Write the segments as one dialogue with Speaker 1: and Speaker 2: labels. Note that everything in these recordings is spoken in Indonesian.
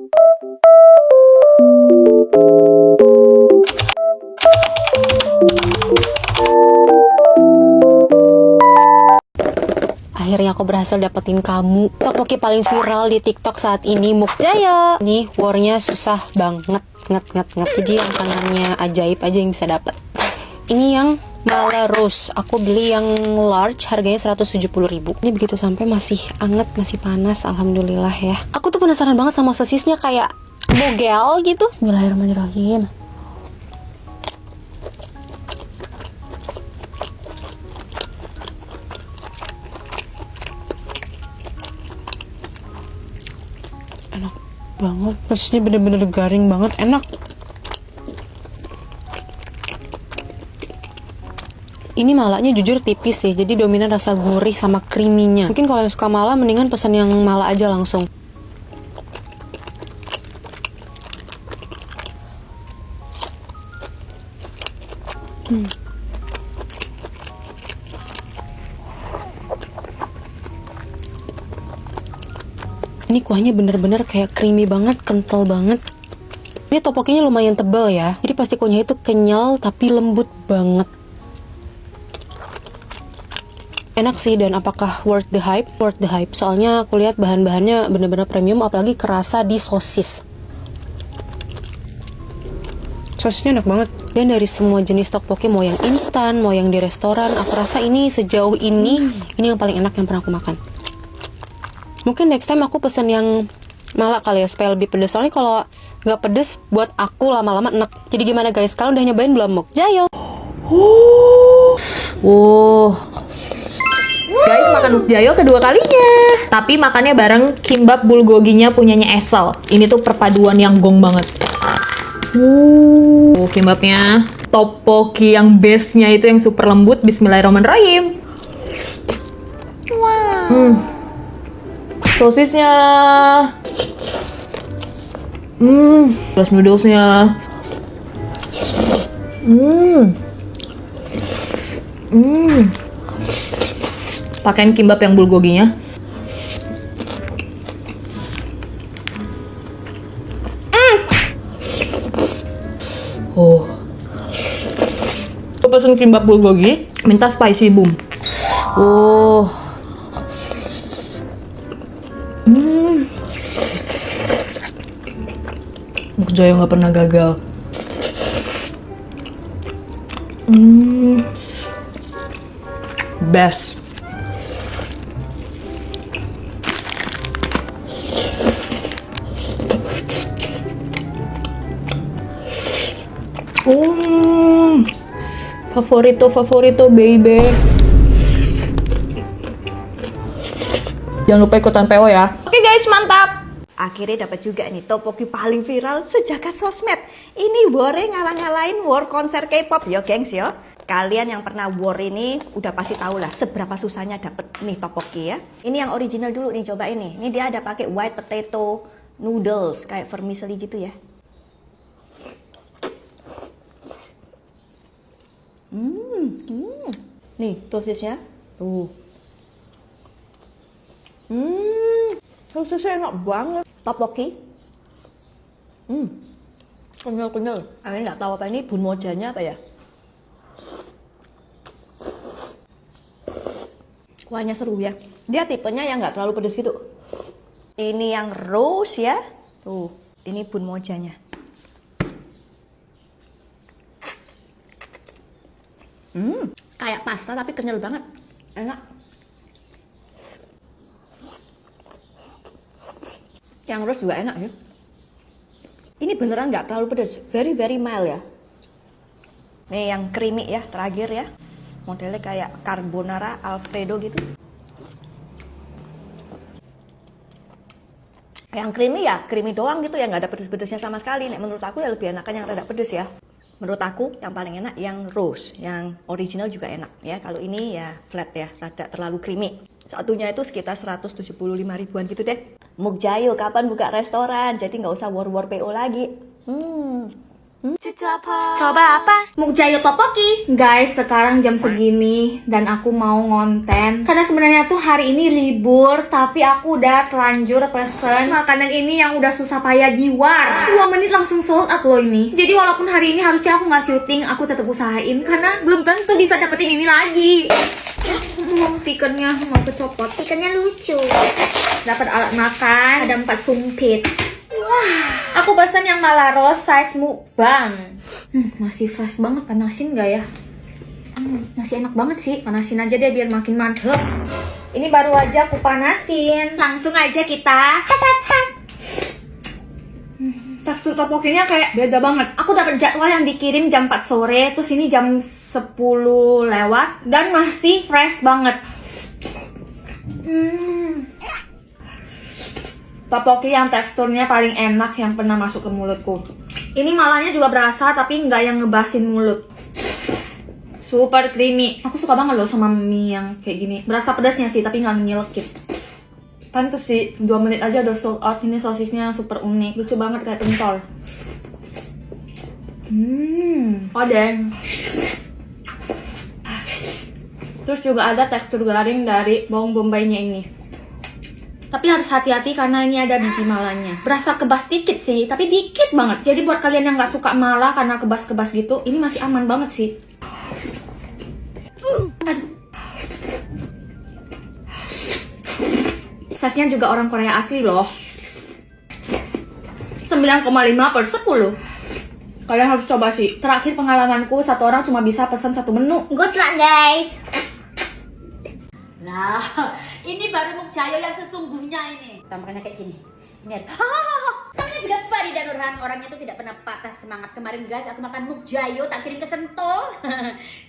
Speaker 1: Akhirnya aku berhasil dapetin kamu. Tteokbokki paling viral di TikTok saat ini, Mukjayo. Nih, warnya susah banget, nget. Jadi yang tangannya ajaib aja yang bisa dapet. Ini yang Mala Rose. Aku beli yang large, harganya 170.000. Ini begitu sampai masih anget, masih panas. Alhamdulillah ya. Aku tuh penasaran banget sama sosisnya, kayak mogel gitu. Bismillahirrahmanirrahim. Enak banget, sosisnya bener-bener garing banget, enak. Ini malanya jujur tipis sih, jadi dominan rasa gurih sama creamy-nya. Mungkin kalau yang suka mala, mendingan pesan yang mala aja langsung. Ini kuahnya bener-bener kayak creamy banget, kental banget. Ini tteokbokkinya lumayan tebal ya, jadi pasti kuahnya itu kenyal tapi lembut banget. Enak sih, dan apakah worth the hype? Worth the hype, soalnya aku lihat bahan-bahannya bener-bener premium, apalagi kerasa di sosis. Sosisnya enak banget. Dan dari semua jenis tteokbokki, mau yang instan, mau yang di restoran, aku rasa ini sejauh ini yang paling enak yang pernah aku makan. Mungkin next time aku pesen yang mala kali ya, supaya lebih pedes. Soalnya kalau nggak pedes, buat aku lama-lama enak. Jadi gimana guys, kalian udah nyobain belum Mukjayo?
Speaker 2: Guys, makan Mukjayo kedua kalinya. Tapi makannya bareng kimbap bulgoginya punyanya Esel. Ini tuh perpaduan yang gong banget. Kimbapnya tteokbokki yang base-nya itu yang super lembut. Bismillahirrahmanirrahim. Sosisnya. Plus noodlesnya. Pakein kimbap yang bulgoginya. Aku pesen kimbap bulgogi, minta spicy boom. Mukjayo nggak pernah gagal. Best. Favorito baby. Jangan lupa ikutan PO ya. Oke guys, mantap.
Speaker 3: Akhirnya dapat juga nih tteokbokki paling viral sejagat sosmed. Ini war ngalah-ngalahin war konser K-pop yo gengs yo. Kalian yang pernah war ini udah pasti tahu lah seberapa susahnya dapet nih tteokbokki ya. Ini yang original dulu nih, coba ini. Ini dia ada pakai white potato noodles kayak vermicelli gitu ya. Nih sosisnya tuh. Sosisnya enak banget. Tteokbokki. Kenyal. Aku nggak tahu apa ini bun mojanya apa ya. Kuahnya seru ya. Dia tipenya yang nggak terlalu pedas gitu. Ini yang rose ya. Tuh, ini bun mojanya. Kayak pasta tapi kenyal banget. Enak. Yang rose juga enak ya. Ini beneran nggak terlalu pedas. Very mild ya. Nih yang creamy ya, terakhir ya. Modelnya kayak carbonara alfredo gitu. Yang creamy ya, creamy doang gitu ya, nggak ada pedes-pedesnya sama sekali. Nek menurut aku ya lebih enakan yang rada pedes ya. Menurut aku yang paling enak yang rose, yang original juga enak ya. Kalau ini ya flat ya, rada terlalu creamy. Satunya itu sekitar 175 ribuan gitu deh. Mukjayo kapan buka restoran? Jadi nggak usah war-war PO lagi.
Speaker 2: Coba apa? Mukjayo Tteokbokki. Guys, sekarang jam segini dan aku mau ngonten. Karena sebenarnya tuh hari ini libur, tapi aku udah telanjur pesen makanan ini yang udah susah payah di war. 2 menit langsung sold out loh ini. Jadi walaupun hari ini harusnya aku nggak syuting, aku tetap usahain karena belum tentu bisa dapetin ini lagi. Tikernya mau kecopot. Tikernya lucu. Dapat alat makan, ada 4 sumpit. Wah, aku pesan yang Malaros size mukbang. Masih fresh banget, panasin gak ya? Masih enak banget sih, panasin aja deh biar makin mantep. Ini baru aja aku panasin. Langsung aja kita. Tekstur tteokbokkinya kayak beda banget. Aku dapat jadwal yang dikirim jam 4 sore, terus ini jam 10 lewat dan masih fresh banget. Tteokbokki yang teksturnya paling enak yang pernah masuk ke mulutku. Ini malanya juga berasa tapi nggak yang ngebasin mulut. Super creamy. Aku suka banget loh sama mie yang kayak gini. Berasa pedasnya sih tapi nggak nyelkit. Pantes sih, 2 menit aja udah sold out. Ini sosisnya super unik. Lucu banget kayak pentol. Odeng. Terus juga ada tekstur garing dari bawang bombaynya ini. Tapi harus hati-hati karena ini ada biji malanya. Berasa kebas dikit sih, tapi dikit banget. Jadi buat kalian yang nggak suka mala karena kebas-kebas gitu, ini masih aman banget sih. Aduh. Chefnya juga orang Korea asli loh. 9,5/10. Kalian harus coba sih. Terakhir pengalamanku, 1 orang cuma bisa pesan 1 menu. Good luck guys.
Speaker 4: Nah, ini baru Mukjayo yang sesungguhnya ini. Tampaknya kayak gini. Ini ada. Namanya juga Farida Nurhan. Orangnya tuh tidak pernah patah semangat. Kemarin guys, aku makan Mukjayo, tak kirim ke Sentul.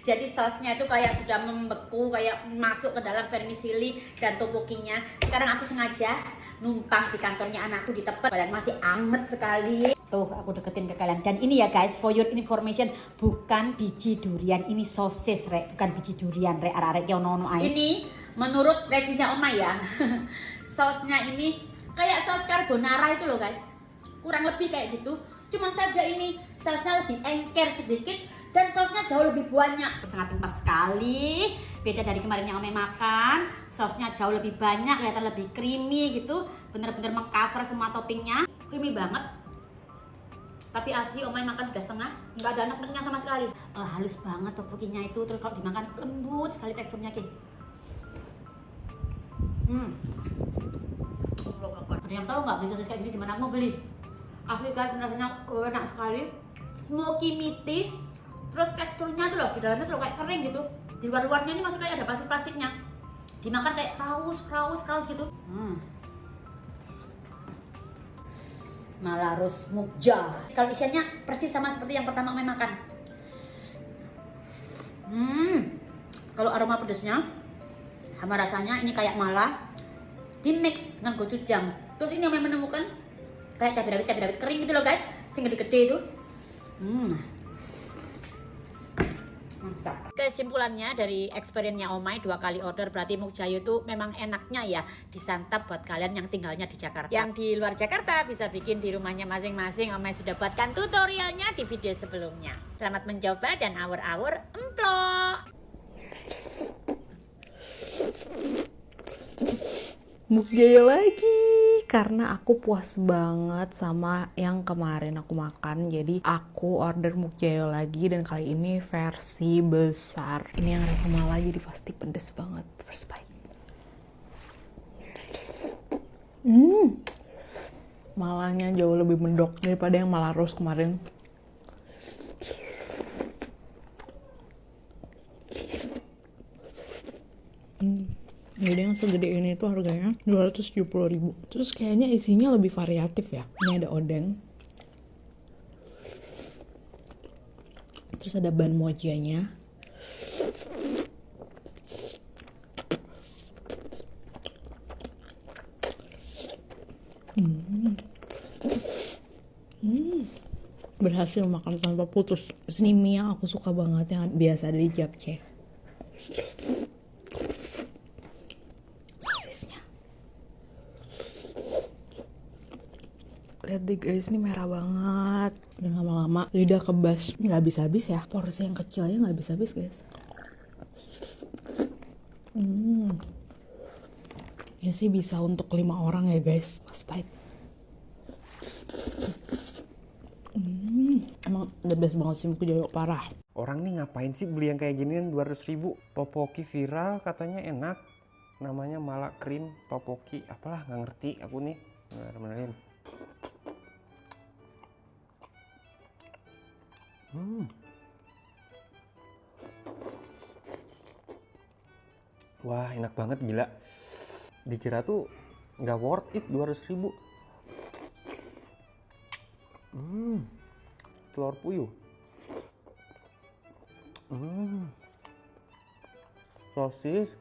Speaker 4: Jadi sausnya itu kayak sudah membeku, kayak masuk ke dalam vermicelli dan tteokbokkinya. Sekarang aku sengaja numpang di kantornya anakku di Tepet. Dan masih anget sekali. Tuh, aku deketin ke kalian. Dan ini ya guys, for your information, bukan biji durian, ini sosis, rek. Bukan biji durian, rek. Arek-arek yang ono ae. Ini menurut reviewnya Oma ya. Sausnya ini kayak saus carbonara itu loh guys. Kurang lebih kayak gitu. Cuman saja ini sausnya lebih encer sedikit dan sausnya jauh lebih banyak. Sangat empat sekali. Beda dari kemarin yang Oma makan. Sausnya jauh lebih banyak, kelihatan lebih creamy gitu. Bener-bener mengcover semua toppingnya. Creamy banget. Tapi asli Oma makan 3,5, nggak ada anak-anaknya sama sekali. Halus banget tteokbokkinya itu, terus kalau dimakan lembut sekali teksturnya ki. Ada yang tahu nggak beli sosis kayak gini di mana? Mau beli? Asli guys, rasanya enak sekali. Smoky meaty, terus teksturnya tuh loh di dalamnya tuh kayak kering gitu. Di luar-luarnya ini masih kayak ada plastik-plastiknya. Dimakan kayak kraus gitu. Malaros Mukja. Kalau isiannya persis sama seperti yang pertama Oma makan. Kalau aroma pedasnya sama rasanya ini kayak mala di mix dengan gochujang. Terus ini Oma menemukan kayak cabai rawit kering gitu loh guys, sing gede-gede itu. Mantap. Kesimpulannya dari experience-nya Omai 2 kali order, berarti Mukjayo itu memang enaknya ya disantap buat kalian yang tinggalnya di Jakarta. Yang di luar Jakarta bisa bikin di rumahnya masing-masing. Omai sudah buatkan tutorialnya di video sebelumnya. Selamat mencoba dan awur-awur emplok.
Speaker 1: Mukjayo lagi karena aku puas banget sama yang kemarin aku makan, jadi aku order Mukjayo lagi dan kali ini versi besar. Ini yang rasa mala jadi pasti pedes banget. First bite. Malanya jauh lebih mendok daripada yang Malaros kemarin. Jadi yang segede ini tuh harganya 270.000. Terus kayaknya isinya lebih variatif ya. Ini ada odeng. Terus ada ban mojanya. Berhasil makan tanpa putus. Terus ini mie yang aku suka banget yang biasa ada di japchae.
Speaker 5: Lihat deh guys, ini merah banget. Dan lama-lama lidah kebas. Ini gak habis-habis ya. Porsi yang kecil aja gak habis-habis guys. Ya sih bisa untuk 5 orang ya guys. Mas pahit. Emang the best banget sih Mukjayo, parah.
Speaker 6: Orang nih ngapain sih beli yang kayak ginian 200.000? Topoki viral katanya enak. Namanya Malak Krim Topoki. Apalah nggak ngerti aku nih. Benerin. Wah enak banget gila. Dikira tuh nggak worth it 200.000. Telur puyuh. Sosis.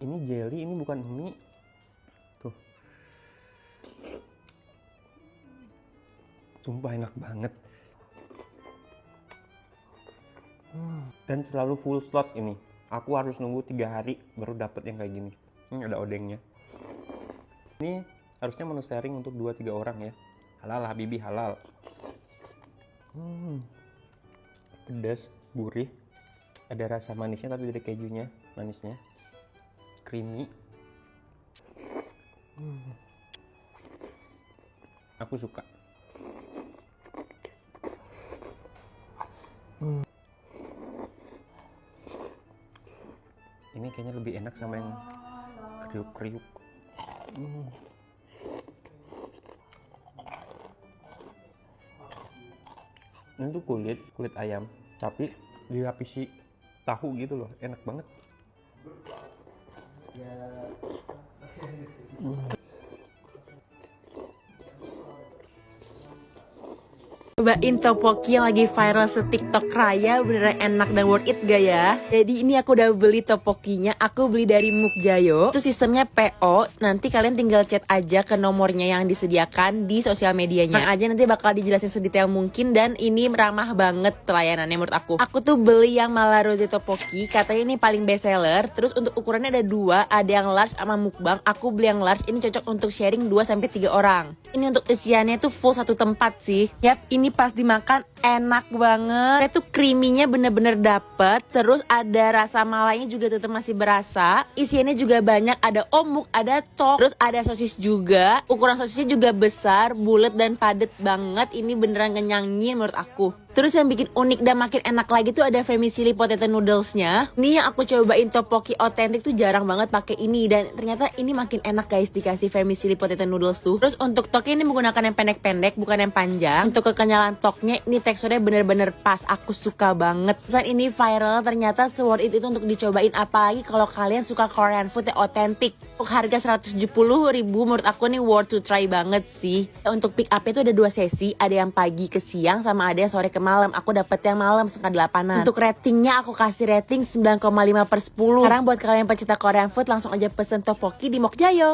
Speaker 6: Ini jelly, ini bukan mie. Tuh. Sumpah enak banget. Dan selalu full slot ini. Aku harus nunggu 3 hari baru dapet yang kayak gini. Ini ada odengnya. Ini harusnya menu sharing untuk 2-3 orang ya. Halal habibi, halal. Pedas, gurih. Ada rasa manisnya tapi dari kejunya, manisnya. Creamy. Aku suka. Ini kayaknya lebih enak sama yang kriuk-kriuk. Ini tuh kulit ayam, tapi dilapisi tahu gitu loh, enak banget.
Speaker 1: Cobain topoki yang lagi viral se-TikTok raya, beneran enak dan worth it gak ya? Jadi ini aku udah beli topokinya, aku beli dari Mukjayo. Itu sistemnya PO, nanti kalian tinggal chat aja ke nomornya yang disediakan di sosial medianya. Yang aja nanti bakal dijelasin sedetail mungkin dan ini ramah banget pelayanannya menurut aku. Aku tuh beli yang Malarose Topoki, katanya ini paling best seller. Terus untuk ukurannya ada 2, ada yang large sama mukbang. Aku beli yang large, ini cocok untuk sharing 2-3 orang. Ini untuk isiannya tuh full satu tempat sih. Yap, ini pas dimakan enak banget. Itu creamy-nya bener-bener dapet. Terus ada rasa malaynya juga tetap masih berasa. Isiannya juga banyak, ada omuk, ada tok. Terus ada sosis juga. Ukuran sosisnya juga besar, bulat dan padat banget. Ini beneran kenyangin menurut aku. Terus yang bikin unik dan makin enak lagi tuh ada vermicelli potato noodles-nya. Ini yang aku cobain topoki otentik tuh jarang banget pakai ini dan ternyata ini makin enak guys dikasih vermicelli potato noodles tuh. Terus untuk toknya ini menggunakan yang pendek-pendek bukan yang panjang. Untuk kekenyalan toknya ini teksturnya bener-bener pas. Aku suka banget. Selain ini viral ternyata worth it itu untuk dicobain apalagi kalau kalian suka Korean food yang otentik. Untuk harga 170.000 menurut aku nih worth to try banget sih. Untuk pick up-nya tuh ada 2 sesi, ada yang pagi ke siang sama ada yang sore ke malam. Aku dapet yang malam setengah 8-an. Untuk ratingnya aku kasih rating 9,5/10. Sekarang buat kalian pecinta Korean food langsung aja pesen topoki di Mukjayo.